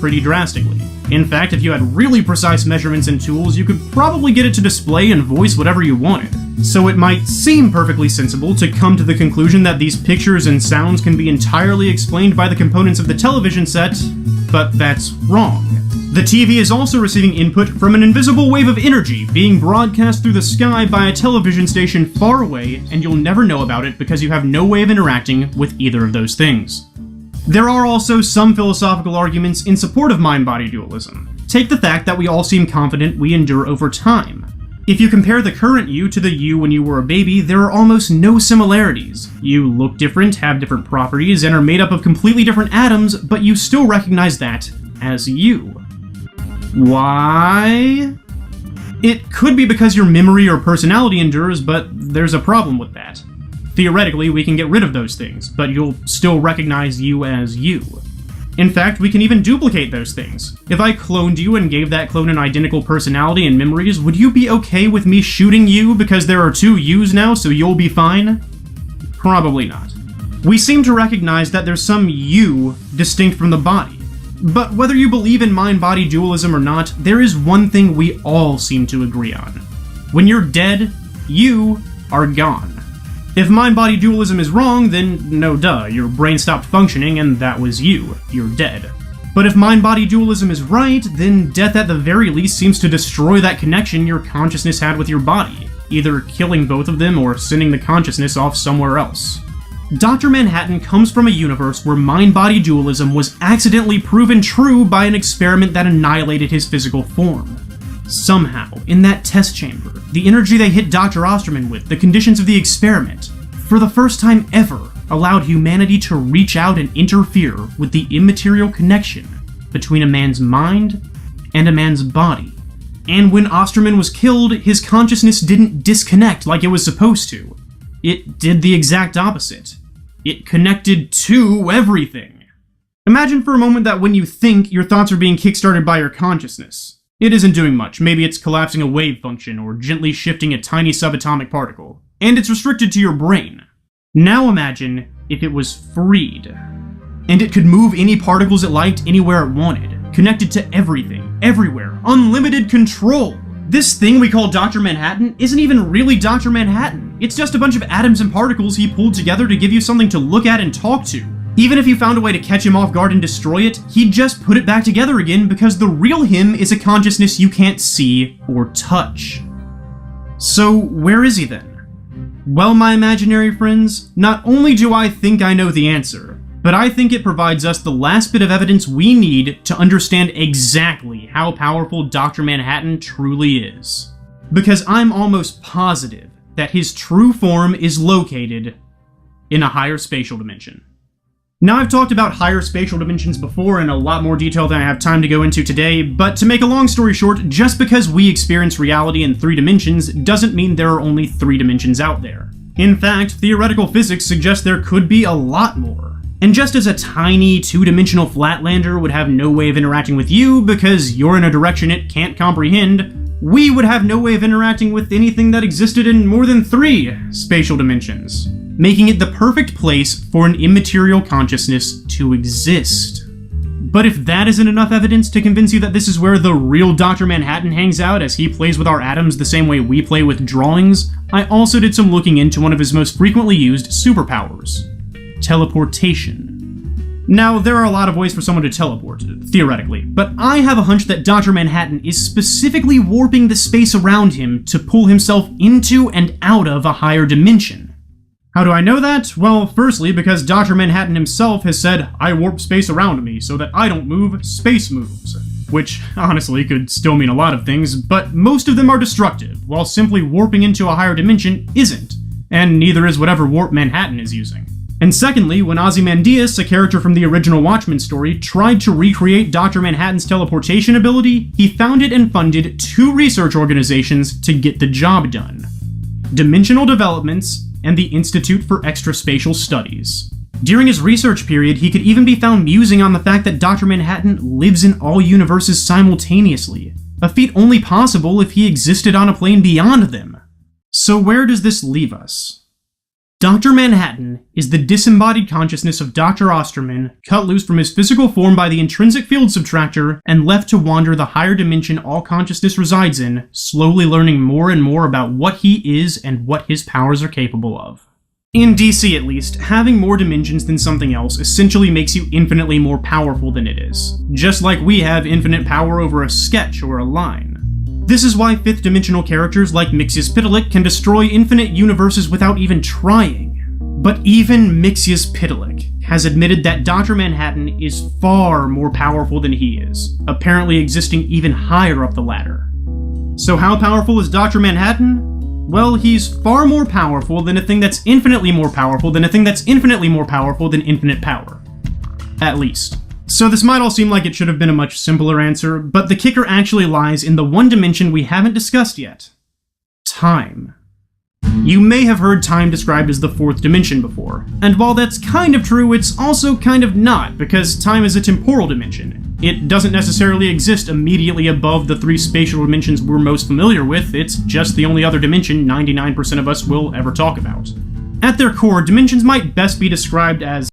pretty drastically. In fact, if you had really precise measurements and tools, you could probably get it to display and voice whatever you wanted. So it might seem perfectly sensible to come to the conclusion that these pictures and sounds can be entirely explained by the components of the television set, but that's wrong. The TV is also receiving input from an invisible wave of energy being broadcast through the sky by a television station far away, and you'll never know about it because you have no way of interacting with either of those things. There are also some philosophical arguments in support of mind-body dualism. Take the fact that we all seem confident we endure over time. If you compare the current you to the you when you were a baby, there are almost no similarities. You look different, have different properties, and are made up of completely different atoms, but you still recognize that as you. Why? It could be because your memory or personality endures, but there's a problem with that. Theoretically, we can get rid of those things, but you'll still recognize you as you. In fact, we can even duplicate those things. If I cloned you and gave that clone an identical personality and memories, would you be okay with me shooting you because there are two yous now, so you'll be fine? Probably not. We seem to recognize that there's some you distinct from the body. But whether you believe in mind-body dualism or not, there is one thing we all seem to agree on. When you're dead, you are gone. If mind-body dualism is wrong, then no duh, your brain stopped functioning and that was you. You're dead. But if mind-body dualism is right, then death at the very least seems to destroy that connection your consciousness had with your body, either killing both of them or sending the consciousness off somewhere else. Dr. Manhattan comes from a universe where mind-body dualism was accidentally proven true by an experiment that annihilated his physical form. Somehow, in that test chamber, the energy they hit Dr. Osterman with, the conditions of the experiment, for the first time ever, allowed humanity to reach out and interfere with the immaterial connection between a man's mind and a man's body. And when Osterman was killed, his consciousness didn't disconnect like it was supposed to. It did the exact opposite. It connected to everything. Imagine for a moment that when you think, your thoughts are being kickstarted by your consciousness. It isn't doing much. Maybe it's collapsing a wave function or gently shifting a tiny subatomic particle. And it's restricted to your brain. Now imagine if it was freed. And it could move any particles it liked anywhere it wanted. Connected to everything, everywhere. Unlimited control. This thing we call Dr. Manhattan isn't even really Dr. Manhattan. It's just a bunch of atoms and particles he pulled together to give you something to look at and talk to. Even if you found a way to catch him off guard and destroy it, he'd just put it back together again because the real him is a consciousness you can't see or touch. So where is he then? Well, my imaginary friends, not only do I think I know the answer, but I think it provides us the last bit of evidence we need to understand exactly how powerful Dr. Manhattan truly is. Because I'm almost positive that his true form is located in a higher spatial dimension. Now, I've talked about higher spatial dimensions before in a lot more detail than I have time to go into today, but to make a long story short, just because we experience reality in 3 dimensions doesn't mean there are only 3 dimensions out there. In fact, theoretical physics suggests there could be a lot more. And just as a tiny 2-dimensional flatlander would have no way of interacting with you because you're in a direction it can't comprehend, we would have no way of interacting with anything that existed in more than 3 spatial dimensions, making it the perfect place for an immaterial consciousness to exist. But if that isn't enough evidence to convince you that this is where the real Dr. Manhattan hangs out as he plays with our atoms the same way we play with drawings, I also did some looking into one of his most frequently used superpowers: teleportation. Now, there are a lot of ways for someone to teleport, theoretically, but I have a hunch that Dr. Manhattan is specifically warping the space around him to pull himself into and out of a higher dimension. How do I know that? Well, firstly, because Dr. Manhattan himself has said, "I warp space around me, so that I don't move, space moves." Which, honestly, could still mean a lot of things, but most of them are destructive, while simply warping into a higher dimension isn't, and neither is whatever warp Manhattan is using. And secondly, when Ozymandias, a character from the original Watchmen story, tried to recreate Dr. Manhattan's teleportation ability, he founded and funded 2 research organizations to get the job done: Dimensional Developments and the Institute for Extraspatial Studies. During his research period, he could even be found musing on the fact that Dr. Manhattan lives in all universes simultaneously, a feat only possible if he existed on a plane beyond them. So where does this leave us? Dr. Manhattan is the disembodied consciousness of Dr. Osterman, cut loose from his physical form by the intrinsic field subtractor and left to wander the higher dimension all consciousness resides in, slowly learning more and more about what he is and what his powers are capable of. In DC at least, having more dimensions than something else essentially makes you infinitely more powerful than it is, just like we have infinite power over a sketch or a line. This is why fifth-dimensional characters like Mxyzptlk can destroy infinite universes without even trying. But even Mxyzptlk has admitted that Dr. Manhattan is far more powerful than he is, apparently existing even higher up the ladder. So how powerful is Dr. Manhattan? Well, he's far more powerful than a thing that's infinitely more powerful than a thing that's infinitely more powerful than infinite power. At least. So this might all seem like it should have been a much simpler answer, but the kicker actually lies in the one dimension we haven't discussed yet. Time. You may have heard time described as the fourth dimension before, and while that's kind of true, it's also kind of not, because time is a temporal dimension. It doesn't necessarily exist immediately above the three spatial dimensions we're most familiar with, it's just the only other dimension 99% of us will ever talk about. At their core, dimensions might best be described as